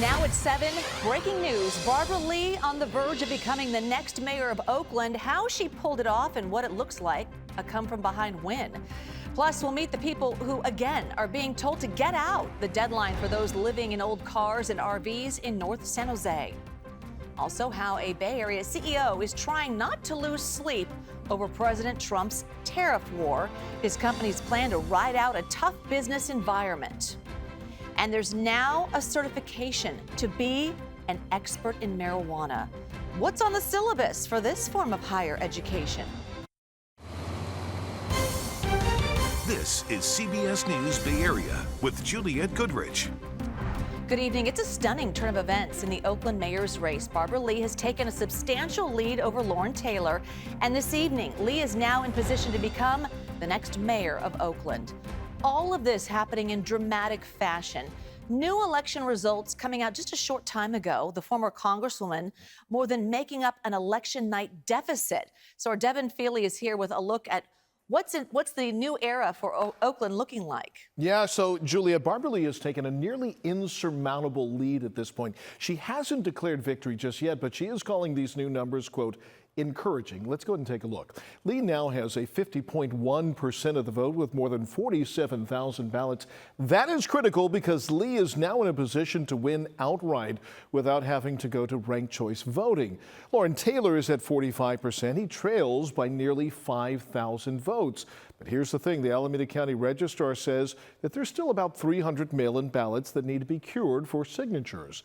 Now at 7, breaking news. Barbara Lee on the verge of becoming the next mayor of Oakland. How she pulled it off and what it looks like a come-from-behind win. Plus, we'll meet the people who, again, are being told to get out. The deadline for those living in old cars and RVs in North San Jose. Also, how a Bay Area CEO is trying not to lose sleep over President Trump's tariff war. His company's plan to ride out a tough business environment. And there's now a certification to be an expert in marijuana. What's on the syllabus for this form of higher education? This is CBS News Bay Area with Juliette Goodrich. Good evening. It's a stunning turn of events in the Oakland mayor's race. Barbara Lee has taken a substantial lead over Lauren Taylor. And this evening, Lee is now in position to become the next mayor of Oakland. All of this happening in dramatic fashion. New election results coming out just a short time ago. The former congresswoman more than making up an election night deficit. So our Devin Feely is here with a look at what's the new era for Oakland looking like? Yeah, so Julia, Barbara Lee has taken a nearly insurmountable lead at this point. She hasn't declared victory just yet, but she is calling these new numbers, quote, encouraging. Let's go ahead and take a look. Lee now has a 50.1% of the vote with more than 47,000 ballots. That is critical because Lee is now in a position to win outright without having to go to ranked choice voting. Lauren Taylor is at 45%. He trails by nearly 5,000 votes. But here's the thing. The Alameda County Registrar says that there's still about 300 mail-in ballots that need to be cured for signatures.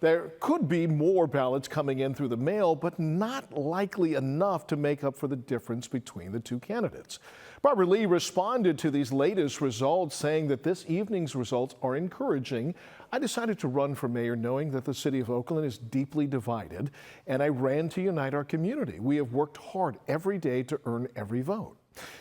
There could be more ballots coming in through the mail, but not likely enough to make up for the difference between the two candidates. Barbara Lee responded to these latest results, saying that this evening's results are encouraging. I decided to run for mayor knowing that the city of Oakland is deeply divided, and I ran to unite our community. We have worked hard every day to earn every vote.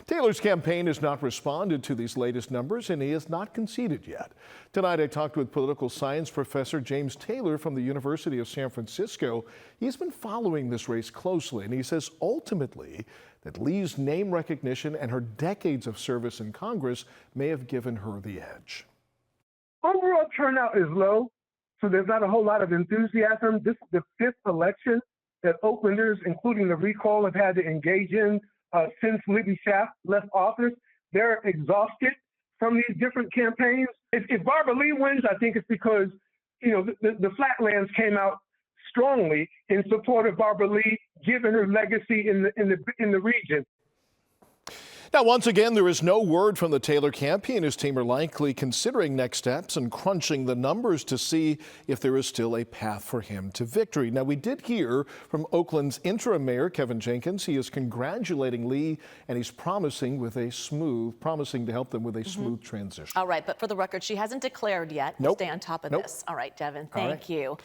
Taylor's campaign has not responded to these latest numbers, and he has not conceded yet. Tonight, I talked with political science professor James Taylor from the University of San Francisco. He's been following this race closely, and he says ultimately that Lee's name recognition and her decades of service in Congress may have given her the edge. Overall turnout is low, so there's not a whole lot of enthusiasm. This is the fifth election that Oaklanders, including the recall, have had to engage in since Libby Schaaf left office. They're exhausted from these different campaigns. If Barbara Lee wins, I think it's because, the Flatlands came out strongly in support of Barbara Lee, given her legacy in the region. Now, once again, there is no word from the Taylor camp. He and his team are likely considering next steps and crunching the numbers to see if there is still a path for him to victory. Now, we did hear from Oakland's interim mayor, Kevin Jenkins. He is congratulating Lee, and he's promising to help them with a smooth transition. All right, but for the record, she hasn't declared yet. We'll stay on top of this. All right, Devin, thank you.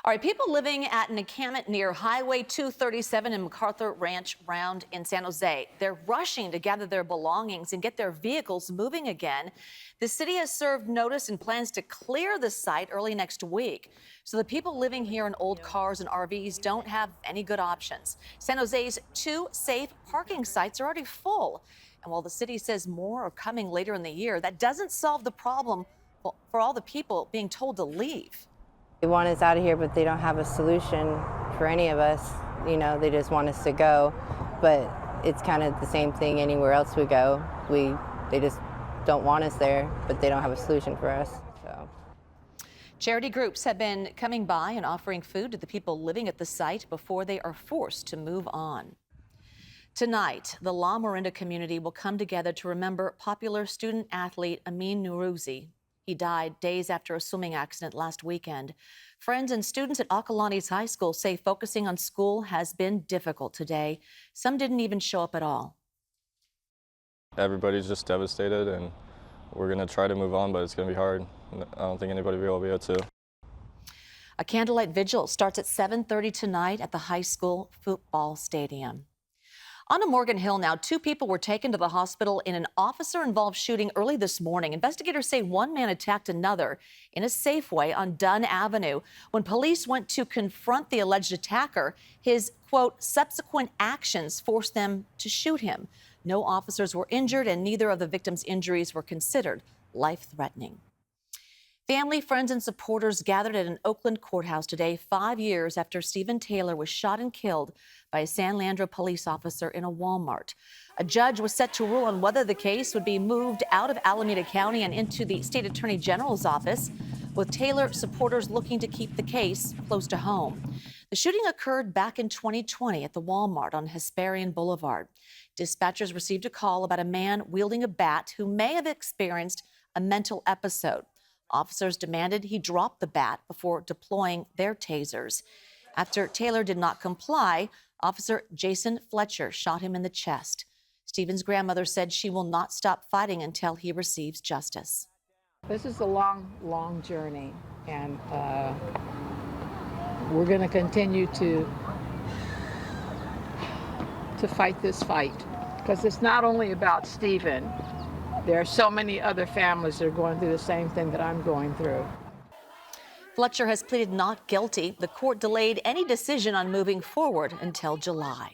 All right, people living at an encampment near Highway 237 in MacArthur Ranch Round in San Jose, they're rushing to gather their belongings and get their vehicles moving again. The city has served notice and plans to clear the site early next week. So the people living here in old cars and RVs don't have any good options. San Jose's 2 safe parking sites are already full. And while the city says more are coming later in the year, that doesn't solve the problem for all the people being told to leave. They want us out of here, but they don't have a solution for any of us. They just want us to go. But it's kind of the same thing anywhere else we go. They just don't want us there, but they don't have a solution for us. So. Charity groups have been coming by and offering food to the people living at the site before they are forced to move on. Tonight, the La Miranda community will come together to remember popular student athlete Amin Nourouzi. He died days after a swimming accident last weekend. Friends and students at Acalanes High School say focusing on school has been difficult today. Some didn't even show up at all. Everybody's just devastated, and we're going to try to move on, but it's going to be hard. I don't think anybody will be able to. A candlelight vigil starts at 7:30 tonight at the high school football stadium. On a Morgan Hill now, 2 people were taken to the hospital in an officer-involved shooting early this morning. Investigators say one man attacked another in a Safeway on Dunn Avenue. When police went to confront the alleged attacker, his, quote, subsequent actions forced them to shoot him. No officers were injured, and neither of the victims' injuries were considered life-threatening. Family, friends, and supporters gathered at an Oakland courthouse today, 5 years after Stephen Taylor was shot and killed by a San Leandro police officer in a Walmart. A judge was set to rule on whether the case would be moved out of Alameda County and into the state attorney general's office, with Taylor supporters looking to keep the case close to home. The shooting occurred back in 2020 at the Walmart on Hesperian Boulevard. Dispatchers received a call about a man wielding a bat who may have experienced a mental episode. Officers demanded he drop the bat before deploying their tasers. After Taylor did not comply, Officer Jason Fletcher shot him in the chest. Stephen's grandmother said she will not stop fighting until he receives justice. This is a long, long journey, and we're going to continue to fight this fight, because it's not only about Stephen. There are so many other families that are going through the same thing that I'm going through. Fletcher has pleaded not guilty. The court delayed any decision on moving forward until July.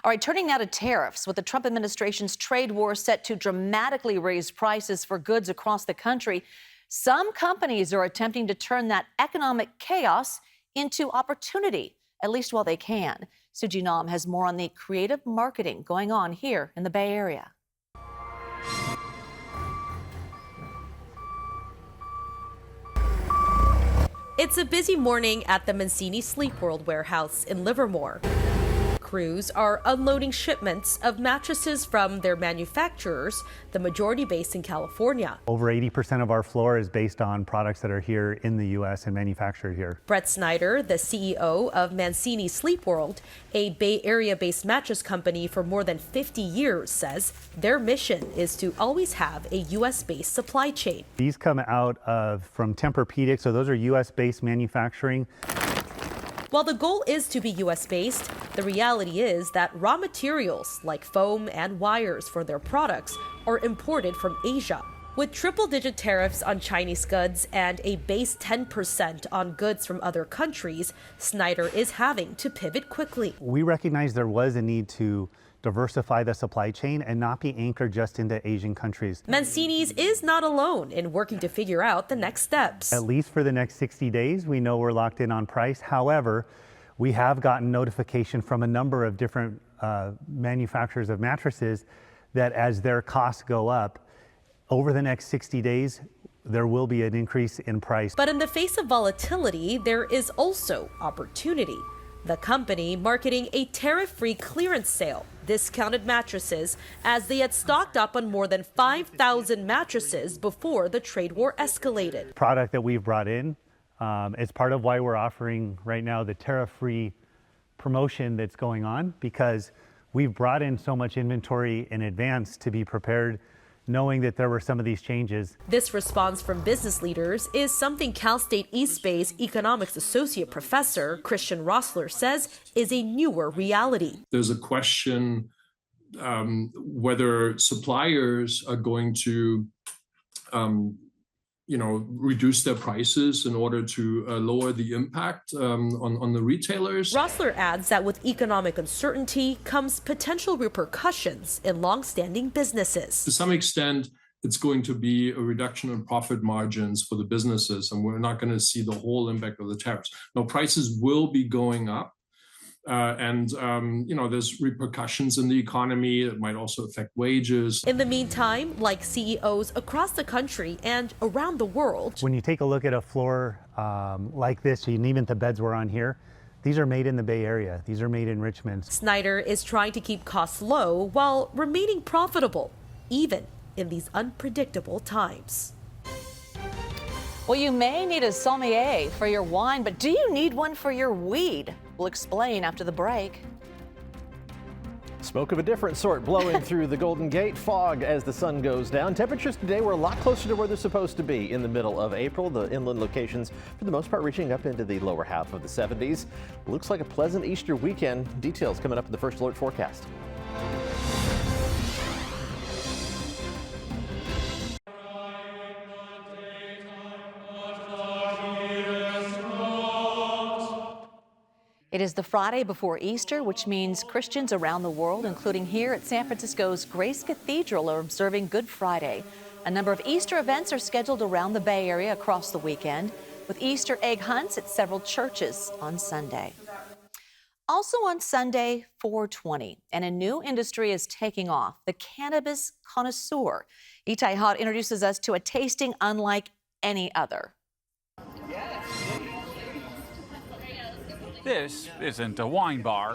All right, turning now to tariffs. With the Trump administration's trade war set to dramatically raise prices for goods across the country, some companies are attempting to turn that economic chaos into opportunity, at least while they can. Suji Nam has more on the creative marketing going on here in the Bay Area. It's a busy morning at the Mancini Sleep World warehouse in Livermore. Crews are unloading shipments of mattresses from their manufacturers, the majority based in California. Over 80% of our floor is based on products that are here in the U.S. and manufactured here. Brett Snyder, the CEO of Mancini Sleep World, a Bay Area-based mattress company for more than 50 years, says their mission is to always have a U.S.-based supply chain. These come out from Tempur-Pedic, so those are U.S.-based manufacturing. While the goal is to be U.S.-based, the reality is that raw materials like foam and wires for their products are imported from Asia. With triple-digit tariffs on Chinese goods and a base 10% on goods from other countries, Snyder is having to pivot quickly. We recognize there was a need to diversify the supply chain and not be anchored just into Asian countries. Mancini's is not alone in working to figure out the next steps. At least for the next 60 days, we know we're locked in on price. However, we have gotten notification from a number of different manufacturers of mattresses that as their costs go up, over the next 60 days, there will be an increase in price. But in the face of volatility, there is also opportunity. The company marketing a tariff-free clearance sale, discounted mattresses, as they had stocked up on more than 5,000 mattresses before the trade war escalated. Product that we've brought in, it's part of why we're offering right now the tariff-free promotion that's going on, because we've brought in so much inventory in advance to be prepared, knowing that there were some of these changes. This response from business leaders is something Cal State East Bay's economics associate professor, Christian Rossler, says is a newer reality. There's a question whether suppliers are going to reduce their prices in order to lower the impact on the retailers. Rossler adds that with economic uncertainty comes potential repercussions in long-standing businesses. To some extent, it's going to be a reduction in profit margins for the businesses, and we're not going to see the whole impact of the tariffs. Now, prices will be going up. There's repercussions in the economy. It might also affect wages. In the meantime, like CEOs across the country and around the world, when you take a look at a floor like this, and even the beds we're on here, these are made in the Bay Area. These are made in Richmond. Snyder is trying to keep costs low while remaining profitable, even in these unpredictable times. Well, you may need a sommelier for your wine, but do you need one for your weed? We'll explain after the break. Smoke of a different sort blowing through the Golden Gate. Fog as the sun goes down. Temperatures today were a lot closer to where they're supposed to be in the middle of April. The inland locations, for the most part, reaching up into the lower half of the 70s. Looks like a pleasant Easter weekend. Details coming up in the First Alert forecast. It is the Friday before Easter, which means Christians around the world, including here at San Francisco's Grace Cathedral, are observing Good Friday. A number of Easter events are scheduled around the Bay Area across the weekend, with Easter egg hunts at several churches on Sunday. Also on Sunday, 420, and a new industry is taking off, the cannabis connoisseur. Itai Hott introduces us to a tasting unlike any other. This isn't a wine bar,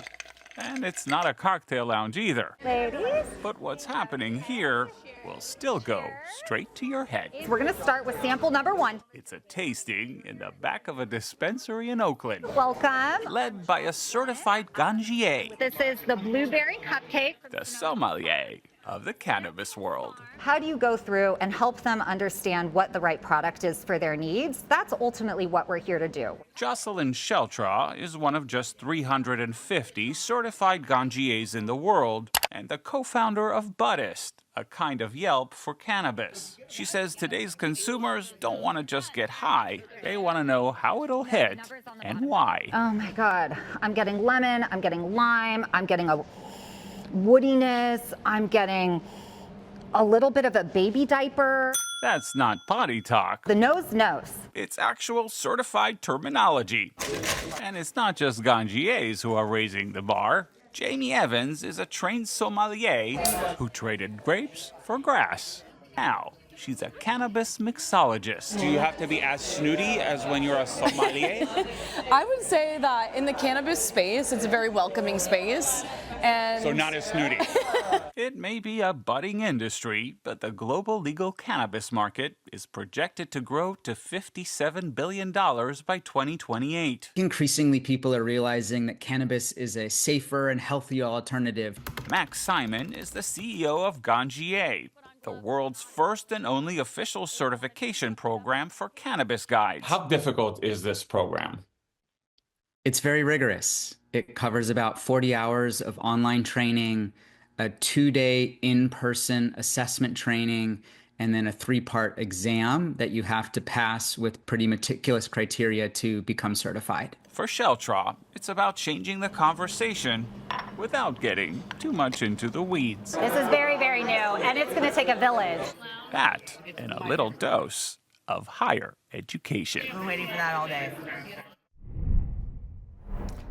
and it's not a cocktail lounge either. Ladies? But what's happening here will still go straight to your head. We're going to start with sample number 1. It's a tasting in the back of a dispensary in Oakland. Welcome. Led by a certified ganjier, This is the blueberry cupcake. the sommelier of the cannabis world. How do you go through and help them understand what the right product is for their needs? That's ultimately what we're here to do. Jocelyn Sheltra is one of just 350 certified ganjiers in the world and the co-founder of Buddhist, a kind of Yelp for cannabis. She says today's consumers don't want to just get high. They want to know how it'll hit and why. Oh my God. I'm getting lemon, I'm getting lime, I'm getting a woodiness, I'm getting a little bit of a baby diaper. That's not potty talk. The nose knows. It's actual certified terminology. And it's not just ganjiers who are raising the bar. Jamie Evans is a trained sommelier who traded grapes for grass. Now, she's a cannabis mixologist. Do you have to be as snooty as when you're a sommelier? I would say that in the cannabis space, it's a very welcoming space. And So not as snooty. It may be a budding industry, but the global legal cannabis market is projected to grow to $57 billion by 2028. Increasingly, people are realizing that cannabis is a safer and healthier alternative. Max Simon is the CEO of Ganjier, the world's first and only official certification program for cannabis guides. How difficult is this program? It's very rigorous. It covers about 40 hours of online training, a 2-day in-person assessment training, and then a 3-part exam that you have to pass with pretty meticulous criteria to become certified. For Sheltra, it's about changing the conversation without getting too much into the weeds. This is very, very new, and it's going to take a village. That and a little dose of higher education. We're waiting for that all day.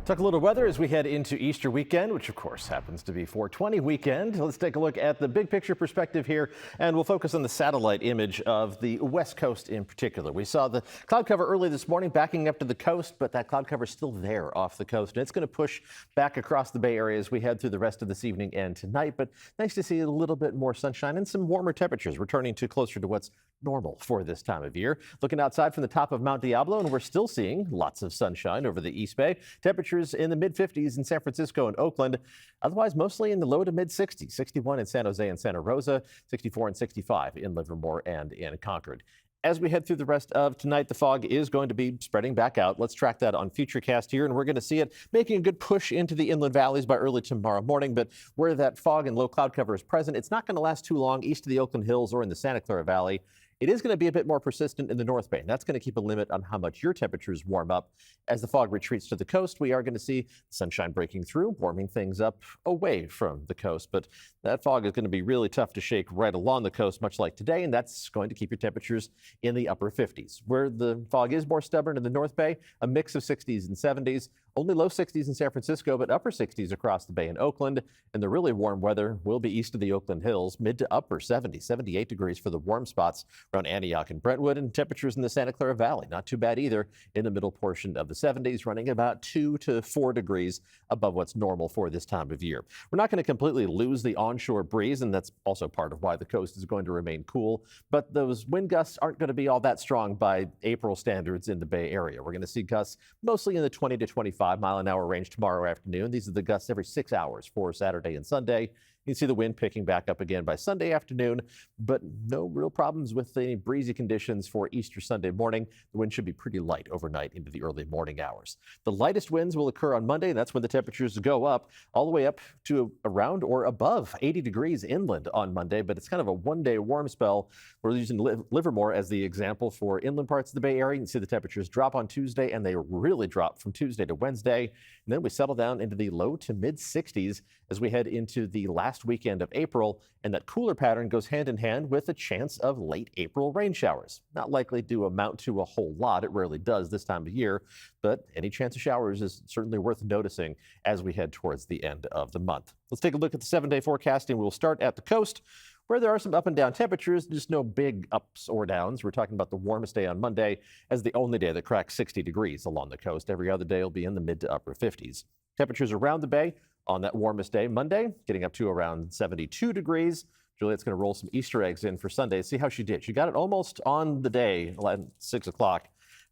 Talk a little weather as we head into Easter weekend, which of course happens to be 420 weekend. Let's take a look at the big picture perspective here, and we'll focus on the satellite image of the West Coast in particular. We saw the cloud cover early this morning backing up to the coast, but that cloud cover is still there off the coast, and it's going to push back across the Bay Area as we head through the rest of this evening and tonight. But nice to see a little bit more sunshine and some warmer temperatures returning to closer to what's normal for this time of year. Looking outside from the top of Mount Diablo, and we're still seeing lots of sunshine over the East Bay. Temperatures in the mid-50s in San Francisco and Oakland. Otherwise, mostly in the low to mid-60s. 61 in San Jose and Santa Rosa, 64 and 65 in Livermore and in Concord. As we head through the rest of tonight, the fog is going to be spreading back out. Let's track that on Futurecast here, and we're going to see it making a good push into the inland valleys by early tomorrow morning. But where that fog and low cloud cover is present, it's not going to last too long east of the Oakland Hills or in the Santa Clara Valley. It is going to be a bit more persistent in the North Bay, and that's going to keep a limit on how much your temperatures warm up. As the fog retreats to the coast, we are going to see sunshine breaking through, warming things up away from the coast. But that fog is going to be really tough to shake right along the coast, much like today, and that's going to keep your temperatures in the upper 50s. Where the fog is more stubborn in the North Bay, a mix of 60s and 70s. Only low 60s in San Francisco, but upper 60s across the Bay in Oakland. And the really warm weather will be east of the Oakland Hills, mid to upper 70s, 78 degrees for the warm spots around Antioch and Brentwood, and temperatures in the Santa Clara Valley. Not too bad either in the middle portion of the 70s, running about 2 to 4 degrees above what's normal for this time of year. We're not going to completely lose the onshore breeze, and that's also part of why the coast is going to remain cool. But those wind gusts aren't going to be all that strong by April standards in the Bay Area. We're going to see gusts mostly in the 20 to 25-mile-an-hour range tomorrow afternoon. These are the gusts every 6 hours for Saturday and Sunday. You can see the wind picking back up again by Sunday afternoon, but no real problems with any breezy conditions for Easter Sunday morning. The wind should be pretty light overnight into the early morning hours. The lightest winds will occur on Monday, and that's when the temperatures go up all the way up to around or above 80 degrees inland on Monday, but it's kind of a one-day warm spell. We're using Livermore as the example for inland parts of the Bay Area. You can see the temperatures drop on Tuesday, and they really drop from Tuesday to Wednesday. And then we settle down into the low to mid 60s as we head into the last last weekend of April, and that cooler pattern goes hand in hand with a chance of late April rain showers. Not likely to amount to a whole lot. It rarely does this time of year, but any chance of showers is certainly worth noticing as we head towards the end of the month. Let's take a look at the 7-day forecasting. We'll start at the coast, where there are some up and down temperatures, just no big ups or downs. We're talking about the warmest day on Monday as the only day that cracks 60 degrees along the coast. Every other day will be in the mid to upper 50s. Temperatures around the bay on that warmest day, Monday, getting up to around 72 degrees. Juliet's going to roll some Easter eggs in for Sunday. See how she did. She got it almost on the day, 6 o'clock.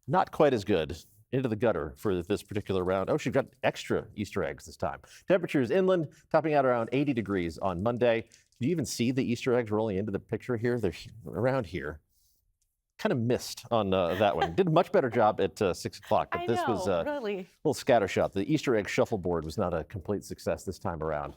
Not quite as good. Into the gutter for this particular round. Oh, she's got extra Easter eggs this time. Temperatures inland topping out around 80 degrees on Monday. Do you even see the Easter eggs rolling into the picture here? They're around here. Kind of missed on that one. Did a much better job at 6 o'clock, but this was a little scattershot. The Easter egg shuffleboard was not a complete success this time around.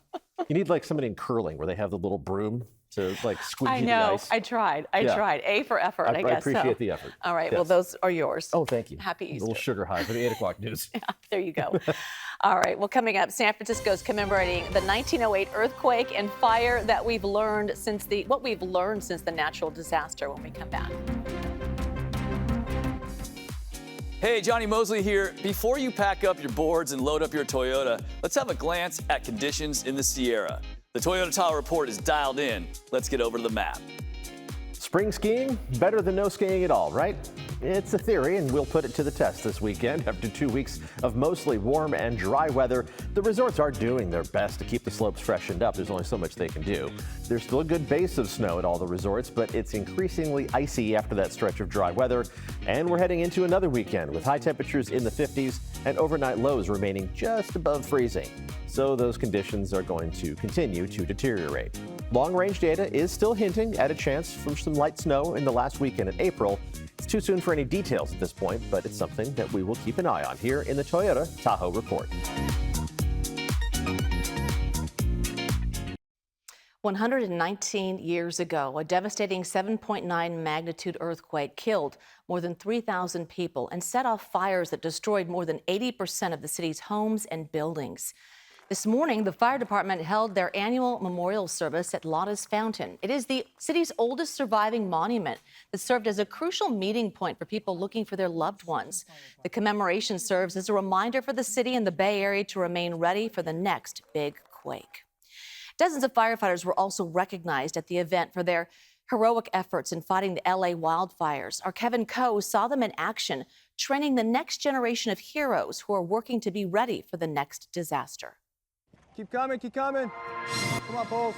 You need like somebody in curling where they have the little broom to like squeegee the ice. I tried. I tried. A for effort, I guess. I appreciate the effort. All right. Yes. Well, those are yours. Oh, thank you. Happy Easter. A little sugar high for the 8 o'clock news. Yeah, there you go. All right. Well, coming up, San Francisco's commemorating the 1908 earthquake and fire that we've learned since the natural disaster when we come back. Hey, Johnny Mosley here. Before you pack up your boards and load up your Toyota, let's have a glance at conditions in the Sierra. The Toyota Tile Report is dialed in. Let's get over to the map. Spring skiing, better than no skiing at all, right? It's a theory, and we'll put it to the test this weekend. After 2 weeks of mostly warm and dry weather, the resorts are doing their best to keep the slopes freshened up. There's only so much they can do. There's still a good base of snow at all the resorts, but it's increasingly icy after that stretch of dry weather. And we're heading into another weekend with high temperatures in the 50s and overnight lows remaining just above freezing. So those conditions are going to continue to deteriorate. Long-range data is still hinting at a chance for some light snow in the last weekend in April. It's too soon for any details at this point, but it's something that we will keep an eye on here in the Toyota Tahoe Report. 119 years ago, a devastating 7.9 magnitude earthquake killed more than 3,000 people and set off fires that destroyed more than 80% of the city's homes and buildings. This morning, the fire department held their annual memorial service at Lotta's Fountain. It is the city's oldest surviving monument that served as a crucial meeting point for people looking for their loved ones. The commemoration serves as a reminder for the city and the Bay Area to remain ready for the next big quake. Dozens of firefighters were also recognized at the event for their heroic efforts in fighting the LA wildfires. Our Kevin Coe saw them in action, training the next generation of heroes who are working to be ready for the next disaster. Keep coming, keep coming. Come on, Poles.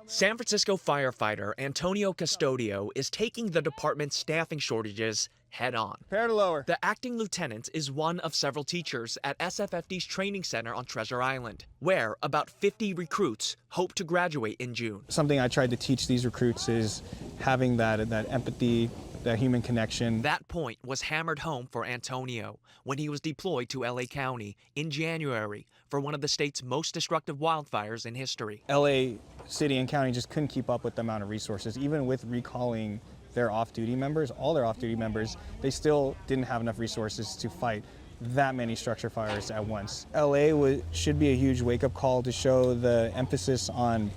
San Francisco firefighter Antonio Custodio is taking the department's staffing shortages head on. Prepare to lower. The acting lieutenant is one of several teachers at SFFD's training center on Treasure Island, where about 50 recruits hope to graduate in June. Something I tried to teach these recruits is having that empathy, that human connection. That point was hammered home for Antonio when he was deployed to LA County in January for one of the state's most destructive wildfires in history. LA City and County just couldn't keep up with the amount of resources. Even with recalling their off-duty members, all their off-duty members, they still didn't have enough resources to fight that many structure fires at once. LA should be a huge wake-up call to show the emphasis on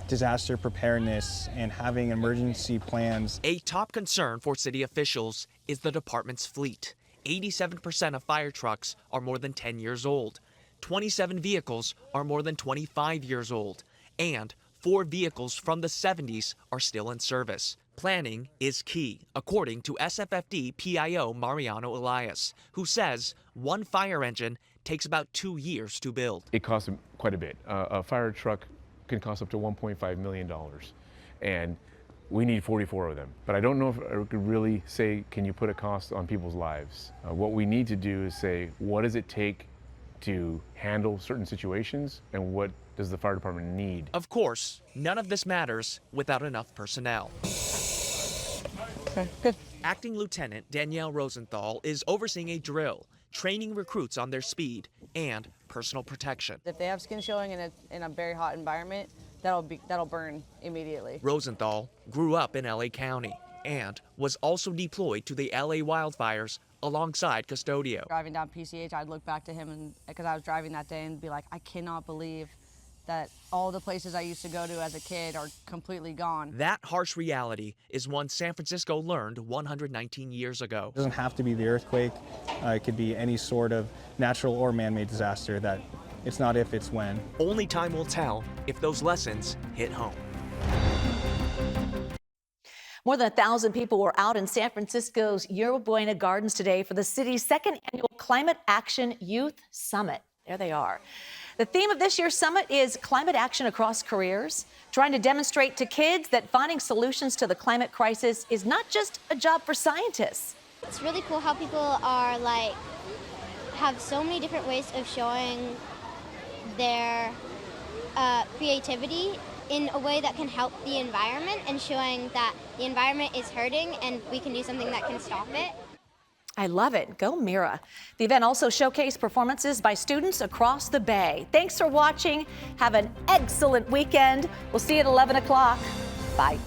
disaster preparedness and having emergency plans. A top concern for city officials is the department's fleet. 87% of fire trucks are more than 10 years old. 27 vehicles are more than 25 years old. And 4 vehicles from the 70s are still in service. Planning is key, according to SFFD PIO Mariano Elias, who says one fire engine takes about 2 years to build. It costs quite a bit. A fire truck can cost up to $1.5 million, and we need 44 of them. But I don't know if I could really say, can you put a cost on people's lives? What we need to do is say, what does it take to handle certain situations, and what does the fire department need? Of course, none of this matters without enough personnel. Okay, good. Acting Lieutenant Danielle Rosenthal is overseeing a drill, training recruits on their speed and personal protection. If they have skin showing in a very hot environment, that'll burn immediately. Rosenthal grew up in LA County and was also deployed to the LA wildfires alongside Custodio. Driving down PCH, I'd look back to him, and because I was driving that day, and be like, I cannot believe that all the places I used to go to as a kid are completely gone. That harsh reality is one San Francisco learned 119 years ago. It doesn't have to be the earthquake. It could be any sort of natural or man-made disaster. That it's not if, it's when. Only time will tell if those lessons hit home. More than 1,000 people were out in San Francisco's Yerba Buena Gardens today for the city's second annual Climate Action Youth Summit. There they are. The theme of this year's summit is climate action across careers, trying to demonstrate to kids that finding solutions to the climate crisis is not just a job for scientists. It's really cool how people are have so many different ways of showing their creativity in a way that can help the environment and showing that the environment is hurting and we can do something that can stop it. I love it. Go Mira. The event also showcased performances by students across the Bay. Thanks for watching. Have an excellent weekend. We'll see you at 11 o'clock. Bye.